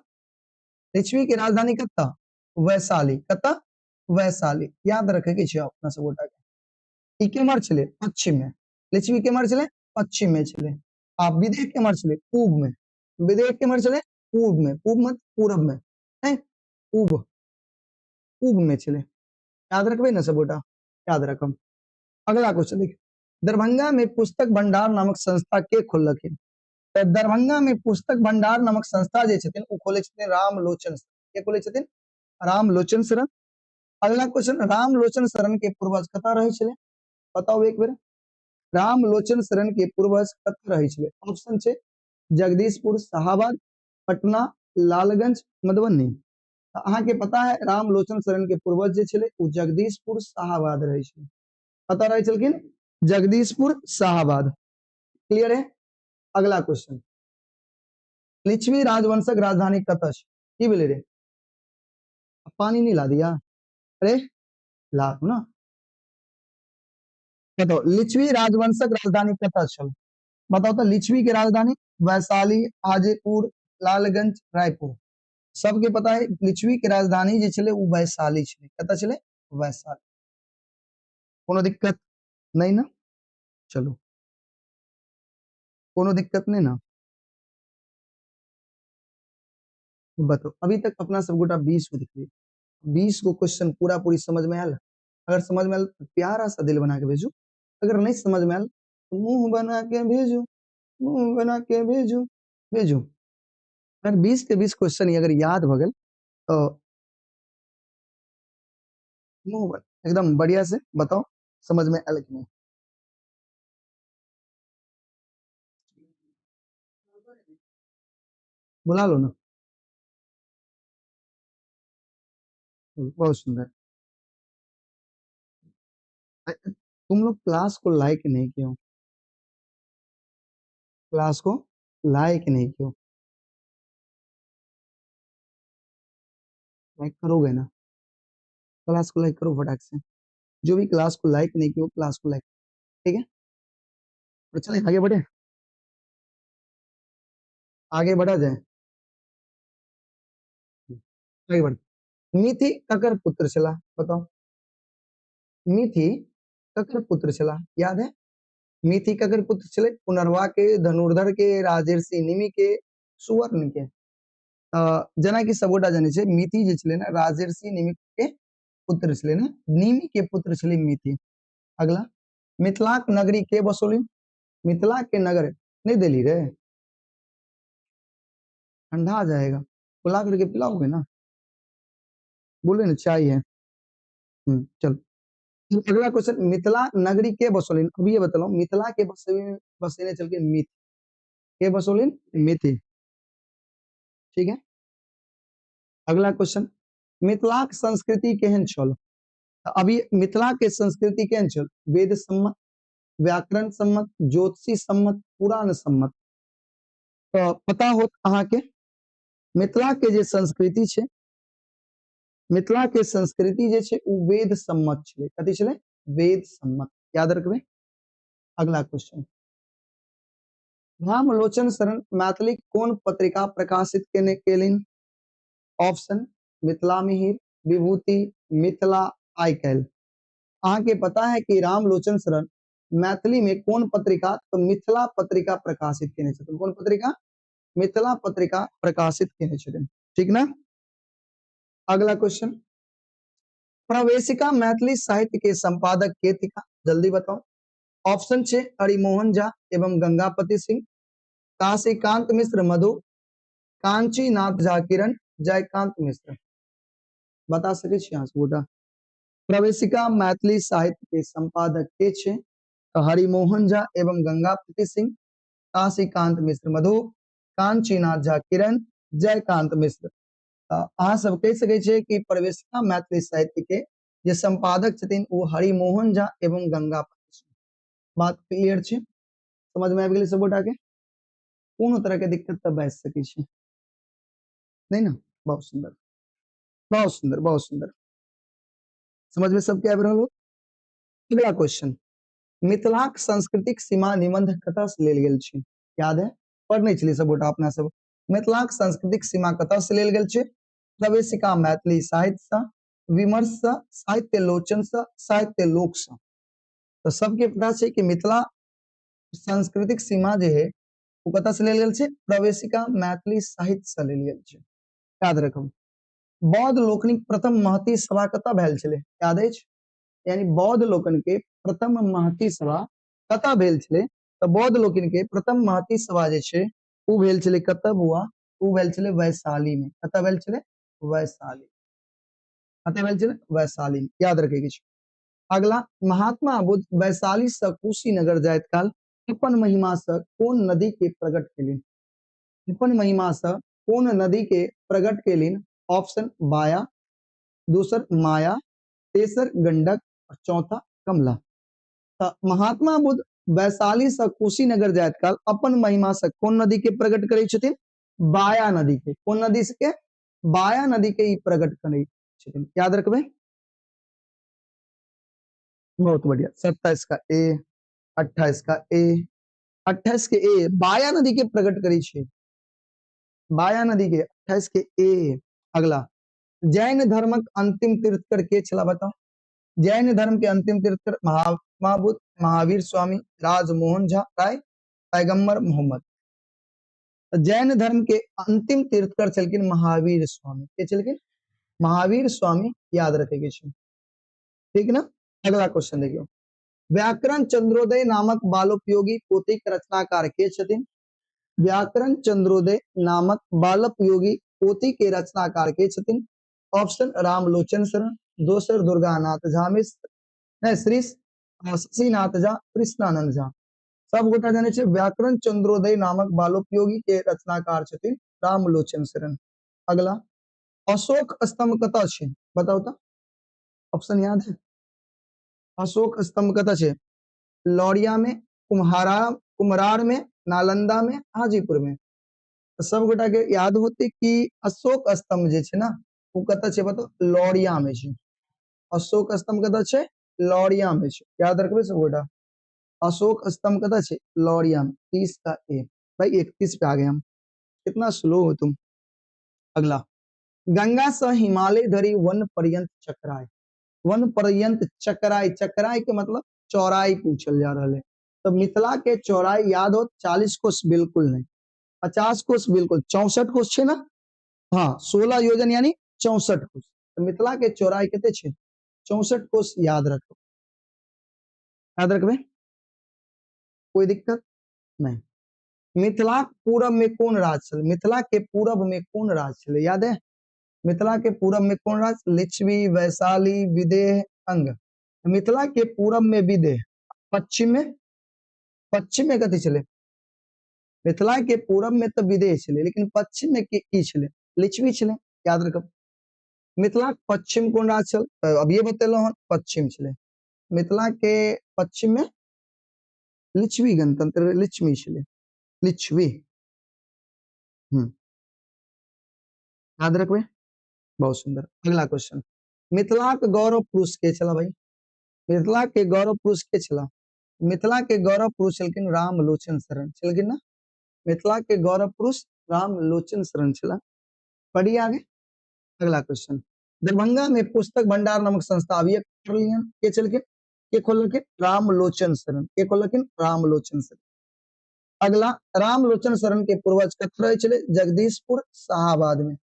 लिच्छवी के राजधानी कत्ता वैशाली, कत्ता वैशाली, याद रखे के छै अपना सब गोटा के। ई केमहर छलै पश्चिम में, लिच्छवी केमहर छलै पश्चिम में छलै, आ विदेह केमहर छलै पूर्व में। विदेह केमहर छलै पूर्व में, पूर्व मत पूरब में, है पूर्व, पूर्व में छलै। याद रखबे ना सब गोटा, याद रखम। अगला क्वेश्चन देखिए, दरभंगा में पुस्तक भंडार नामक संस्था के खोललखिन। तो दरभंगा में पुस्तक भंडार नामक संस्था जे छथिन ओ खोले छथिन रामलोचन शरण। के खोले छथिन रामलोचन शरण। अगला क्वेश्चन, रामलोचन शरण के पूर्वज कतऽ रहै छलै बताओ एक बेर। रामलोचन शरण के पूर्वज कतऽ रहै छलै। ऑप्शन छै जगदीशपुर, शाहाबाद, पटना, लालगंज, मधुबनी। अहाँ के पता है रामलोचन शरण के पूर्वज जे छलै ओ जगदीशपुर शाहाबाद रहै छलै। कतऽ रहै छलखिन जगदीशपुर शाहाबाद। क्लियर है। अगला क्वेश्चन, लिच्छवी राजवंशक राजधानी कतऽ छै, की भेलै रे, पानी नहीं ला दिया, अरे ला दो ना। बताओ लिच्छवी राजवंशक राजधानी कतऽ छल बताओ तो। लिच्छवी के राजधानी वैशाली, हाजीपुर, लालगंज, रायपुर। सबके पता है लिच्छवी के राजधानी जे छलै वो वैशाली छलै, कतऽ छलै वैशाली। कोनो दिक्कत नहीं ना, चलो कोनो दिक्कत नहीं ना। बताओ अभी तक अपना सब गोटा 20 को दिखिए, 20 को क्वेश्चन पूरा पूरी समझ में आयल। अगर समझ में आयल तो प्यारा सा दिल बना के भेजू, अगर नहीं समझ में आयल तो मुंह बना के भेजू, मुंह बना के भेजू, भेजू। अगर 20 के 20 क्वेश्चन अगर याद भ गेल तो मुंह एकदम बढ़िया से बताओ समझ में आयल कि नहीं। बुला लो ना, बहुत सुंदर। तुम लोग क्लास को लाइक नहीं किए हो, क्लास को लाइक नहीं किए हो, लाइक करोगे ना, क्लास को लाइक करो फटाक से। जो भी क्लास को लाइक नहीं किए हो क्लास को लाइक, ठीक है। तो चले आगे बढ़े, आगे बढ़ा जाए, आगे बढ़। मिथि ककर पुत्र छला बताओ। मिथि ककर पुत्र छला याद है। मिथि ककर पुत्र छले, पुनरवा के, धनुर्धर के, राजर्षि निमि के, सुवर्ण के। जना कि सबोटा जाने छे मिथि जे छले ना राजर्षि निमि के पुत्र छले ना, निमि के पुत्र छले मिथि। अगला, मिथिलाक नगरी के बसोली। मिथिला के नगर नहीं दिल्ली रे, ठंडा आ जाएगा, बुला करके पिलाओगे ना, बोले ना चाय है। चलो अगला क्वेश्चन, मिथिला नगरी के बसोलिन। अब ये बता लो मिथिला के बसेने चल के मिथि के बसोलिन मिथि, ठीक है। अगला क्वेश्चन, मिथिलाक संस्कृति केहन छल। अभी मिथिला के संस्कृति केहन छल, वेद सम्मत, व्याकरण सम्मत, ज्योतिषी सम्मत, पुराण सम्मत। तो पता हो अहाँ के मिथिला के जे संस्कृति छे मिथिला के संस्कृति जे छै उ वेद सम्मत छलै, कथी छलै? वेद सम्मत, याद रखबै। अगला क्वेश्चन, रामलोचन शरण मैथिली कोन पत्रिका प्रकाशित केलिन? ऑप्शन मिथिला मिहिर, विभूति, मिथिला, आइ काल्हि। अहाँ के पता है कि रामलोचन शरण मैथिली में कौन पत्रिका? तो मिथिला पत्रिका प्रकाशित केने छथिन। कौन पत्रिका? मिथिला पत्रिका प्रकाशित केने छथिन, ठीक ना। अगला क्वेश्चन, प्रवेशिका मैथिली साहित्य के संपादक के थिका? जल्दी बताओ। ऑप्शन छे हरिमोहन झा एवं गंगापति सिंह, काशीकांत मिश्र मधु, कांचीनाथ झा किरण, जयकांत मिश्र। बता सके छी अहाँ गोटा? प्रवेशिका मैथिली साहित्य के संपादक के छे? हरिमोहन झा एवं गंगापति सिंह, काशीकांत मिश्र मधु, कांचीनाथ झा किरण, जयकांत मिश्र। अहाँ सब कह सके छे कि प्रवेशिका मैथिली साहित्य के जे संपादक छथिन वो हरिमोहन झा एवं गंगापति सिंह। बात क्लियर छे? समझ में आबि गेलै सब गोटा के? कोनो तरह के दिक्कत तब बाज सके छी नहीं ना? बहुत सुंदर, बहुत सुंदर, बहुत सुंदर। समझ में सब क्या आबि रहल हो? अगला क्वेश्चन, मिथिलाक सांस्कृतिक सीमा निबंध कतऽ से लेल गेल छै? याद है? पढ़ने छलियै सब गोटा अपना सब। मिथिलाक सांस्कृतिक सीमा कतऽ से लेल गेल छै? प्रवेशिका मैथिली साहित्य सँ, विमर्श सँ, साहित्य लोचन सँ, साहित्य लोक सँ। तो सबके पता छै कि मिथिला सांस्कृतिक सीमा जे है वो कतऽ से लेल गेल छै? प्रवेशिका मैथिली साहित्य से लेल गेल छै, याद रखब। बौद्ध लोकनिक प्रथम महती सभा कतऽ भेल छलै? याद अछि? यानी बौद्ध लोकन के प्रथम महती सभा कतऽ भेल छलै? तऽ बौद्ध लोकन के प्रथम महती सभा जे छै उ भेल छलै कतऽ बौआ? उ भेल छलै वैशाली में। कतऽ भेल छलै? वैशाली। कतऽ भेल छलै? वैशाली, याद रखे के छै। अगला, महात्मा बुद्ध वैशाली से कुशीनगर जाइत काल अपन महिमा से कोन नदी के प्रकट केलिन? अपन महिमा से कोन नदी के प्रकट केलिन? ऑप्शन बाया, दूसर माया, तेसर गंडक और चौथा कमला। तो महात्मा बुद्ध वैशाली से कुशीनगर जाइत काल अपन महिमा से कौन नदी के प्रकट करे छथिन? बाया नदी के। कौन नदी के? बाया नदी के ही प्रकट करे छथिन, याद रखबे। बहुत बढ़िया, 27 का ए, 28 का ए, 28 के ए बाया नदी के प्रकट करे छे। बाया नदी के 28 के ए। अगला, जैन धर्मक अंतिम तीर्थकर के छला? बताओ। जैन धर्म के अंतिम तीर्थकर महात्मा बुद्ध, महावीर स्वामी, राजमोहन झा राय, पैगंबर मोहम्मद। जैन धर्म के अंतिम तीर्थकर छलकिन महावीर स्वामी। के छलकिन? महावीर स्वामी, याद रखेके छै, ठीक ना। अगला क्वेश्चन देखियो, व्याकरण चंद्रोदय नामक बालोपयोगी पोथी के रचनाकार के छथिन? व्याकरण चंद्रोदय नामक बालोपयोगी पोथी के रचनाकार के छथिन? ऑप्शन रामलोचन शरण, दोसर दुर्गानाथ झा मिश्र, श्री शशिनाथ झा, कृष्णानंद झा। सब गोटा जाने छे व्याकरण चंद्रोदय नामक बालोपयोगी के रचनाकार छथिन रामलोचन शरण। अगला, अशोक स्तंभ कतऽ छै? बताओ तो। ऑप्शन याद है? अशोक स्तंभ कतऽ छै? लौरिया में, कुम्हरार में, नालंदा में, हाजीपुर में। तो सब गोटा के याद होते कि अशोक स्तंभ जे छै ना वो कतऽ छै? बताओ। लौरिया में छै। अशोक स्तंभ कतऽ छै? लौरिया में छै, याद रखबे सब गोटा। अशोक स्तंभ कतऽ छै? लौरिया में। 30 का ए। भाई 31 पे आ गए हम, कितना स्लो हो तुम। अगला, गंगा से हिमालय धरी वन पर्यंत चक्राय। वन पर्यंत चक्राय, चक्राय के मतलब चौड़ाई पूछल जा रहा है। तो मिथिला के चौड़ाई याद हो? 40 कोस बिल्कुल नहीं, 50 कोस बिल्कुल, 64 कोस छे ना। हाँ, 16 योजन यानी 64 कोस। तो मिथिला के चौड़ाई कितने छे? 64 कोस, याद रखो, याद रखबे, कोई दिक्कत नहीं। मिथिला पूरब में कौन राज छल? मिथिला के पूरब में कौन राज छल? याद है? मिथिला के पूरब में कौन राज? लिच्छवी, वैशाली, विदेह, अंग। मिथिला के पूरब में विदेह, पश्चिम में, पश्चिम में कथी छले? मिथिला के पूरब में तो विदेह छले, लेकिन पश्चिम में की छले? लिच्छवी छले, याद रखब। मिथिला पश्चिम कौन राज छल? अब ये बतेलो हन पश्चिम छले। मिथिला के पश्चिम में लिच्छवी गणतंत्र, लिच्छवी छले, लिच्छवी। याद रखबे। बहुत सुंदर। अगला क्वेश्चन, मिथिला के गौरव पुरुष के चला भाई, मिथिला के गौरव पुरुष के चला, मिथिला के गौरव पुरुष छलखिन राम लोचन शरण, छलखिन ना, मिथिला के गौरव पुरुष राम लोचन शरण छला। पढ़िए आगे। अगला क्वेश्चन, दरभंगा में पुस्तक भंडार नामक संस्था अभी के चलके के खोलके रामलोचन शरण, के खोलकिन रामलोचन शरण। अगला, रामलोचन शरण के पूर्वज कत रहे चले, जगदीशपुर शाहाबाद में,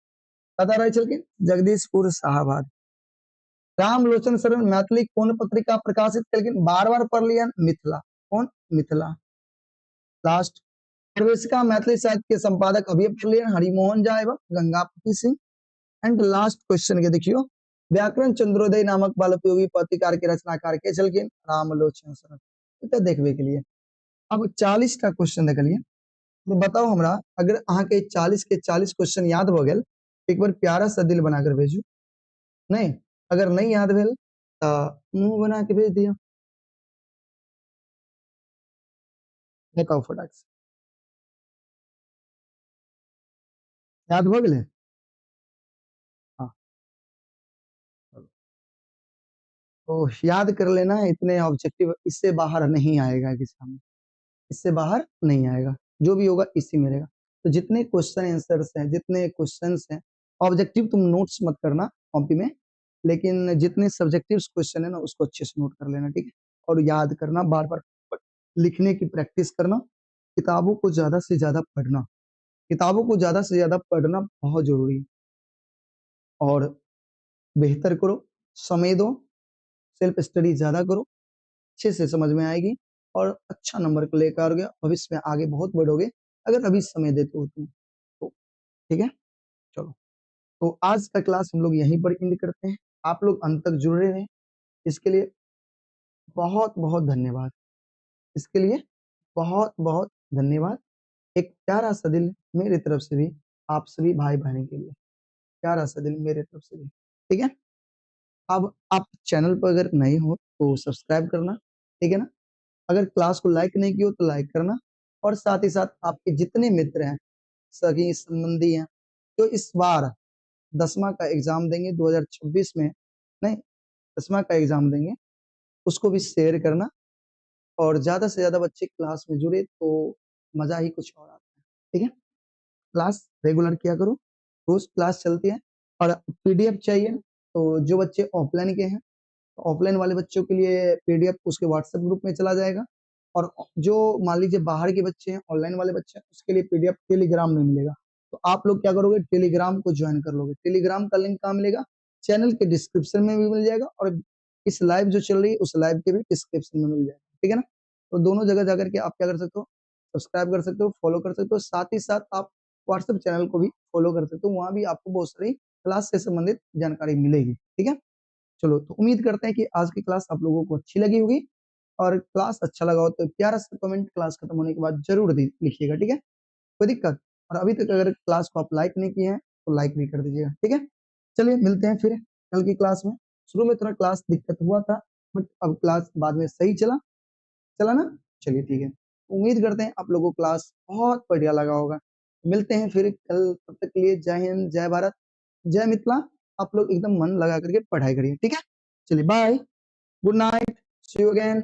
कत रहे चलके जगदीशपुर शाहाबाद। रामलोचन शरण मैथिली कौन पत्रिका प्रकाशित कलकिन, बार बार पढ़ लिया, मिथिला, कौन, मिथिला। लास्ट, प्रवेशिका मैथिली साहित्य के संपादक अभी पढ़ लिया, हरिमोहन झा एवं Gangapati Singh. And last question के देखियो, व्याकरण चंद्रोदय नामक बालोपयोगी पत्रिकार के रचनाकार के चलकिन, रामलोचन शरण। तो देखबे के लिए अब 40 का क्वेश्चन देख लिए, तो बताओ हमरा, अगर अहाँ के 40 के 40 क्वेश्चन याद हो गए, एक बार प्यारा सा दिल बनाकर भेजू, नहीं अगर नहीं याद भेल तो मुंह बना के भेज दिया, बताओ फटाक से, याद हो गए। हाँ, तो याद कर लेना, इतने ऑब्जेक्टिव इससे बाहर नहीं आएगा एग्जाम में, इससे बाहर नहीं आएगा, जो भी होगा इसी में रहेगा। तो जितने क्वेश्चन आंसर्स हैं, जितने क्वेश्चंस हैं, ऑब्जेक्टिव तुम नोट्स मत करना कॉपी में, लेकिन जितने सब्जेक्टिव क्वेश्चन है ना उसको अच्छे से नोट कर लेना, ठीक है। और याद करना, बार बार लिखने की प्रैक्टिस करना, किताबों को ज्यादा से ज्यादा पढ़ना, किताबों को ज्यादा से ज्यादा पढ़ना बहुत जरूरी है। और बेहतर करो, समय दो, सेल्फ स्टडी ज्यादा करो, अच्छे से समझ में आएगी और अच्छा नंबर लेकर आओगे, भविष्य में आगे बहुत बढ़ोगे अगर अभी समय देते हो तुम तो, ठीक है। चलो, तो आज का क्लास हम लोग यहीं पर एंड करते हैं। आप लोग अंत तक जुड़े रहे, इसके लिए बहुत बहुत धन्यवाद, इसके लिए बहुत बहुत धन्यवाद। एक प्यारा सा दिल मेरी तरफ से भी आप सभी भाई बहनों के लिए, प्यारा सा दिल मेरे तरफ से भी, ठीक है। अब आप चैनल पर अगर नए हो तो सब्सक्राइब करना, ठीक है ना। अगर क्लास को लाइक नहीं किया तो लाइक करना, और साथ ही साथ आपके जितने मित्र हैं, सगी संबंधी हैं, जो इस बार 10वां का एग्जाम देंगे 2026 में, नहीं 10वां का एग्जाम देंगे, उसको भी शेयर करना, और ज्यादा से ज्यादा बच्चे क्लास में जुड़े तो मजा ही कुछ और आता है, ठीक है। क्लास रेगुलर किया करो, रोज क्लास चलती है। और पीडीएफ चाहिए तो जो बच्चे ऑफलाइन के हैं, ऑफलाइन वाले बच्चों के लिए पीडीएफ उसके व्हाट्सएप ग्रुप में चला जाएगा, और जो मान लीजिए बाहर के बच्चे हैं, ऑनलाइन वाले बच्चे हैं, उसके लिए पीडीएफ टेलीग्राम में मिलेगा। तो आप लोग क्या करोगे, टेलीग्राम को ज्वाइन कर लोगे। टेलीग्राम का लिंक कहाँ मिलेगा, चैनल के डिस्क्रिप्शन में भी मिल जाएगा, और इस लाइव जो चल रही है उस लाइव के भी डिस्क्रिप्शन में मिल जाएगा, ठीक है ना। तो दोनों जगह जाकर के आप क्या कर सकते हो, सब्सक्राइब कर सकते हो, फॉलो कर सकते हो, साथ ही साथ आप व्हाट्सएप चैनल को भी फॉलो कर सकते हो, वहां भी आपको बहुत सारी क्लास से संबंधित जानकारी मिलेगी, ठीक है। चलो, तो उम्मीद करते हैं कि आज की क्लास आप लोगों को अच्छी लगी होगी, और क्लास अच्छा लगा हो तो प्यारा सा कमेंट क्लास खत्म होने के बाद जरूर लिखिएगा, ठीक है। कोई दिक्कत, और अभी तक अगर क्लास को आप लाइक नहीं किए हैं तो लाइक भी कर दीजिएगा, ठीक है। चलिए मिलते हैं फिर कल की क्लास में। शुरू में थोड़ा क्लास दिक्कत हुआ था, बट अब क्लास बाद में सही चला, चला ना। चलिए ठीक है, उम्मीद करते हैं आप लोगों को क्लास बहुत बढ़िया लगा होगा। मिलते हैं फिर कल, तब तक के लिए जय हिंद, जय भारत, जय मिथिला। आप लोग एकदम मन लगा करके पढ़ाई करिए, ठीक है। चलिए bye, good night, see you again.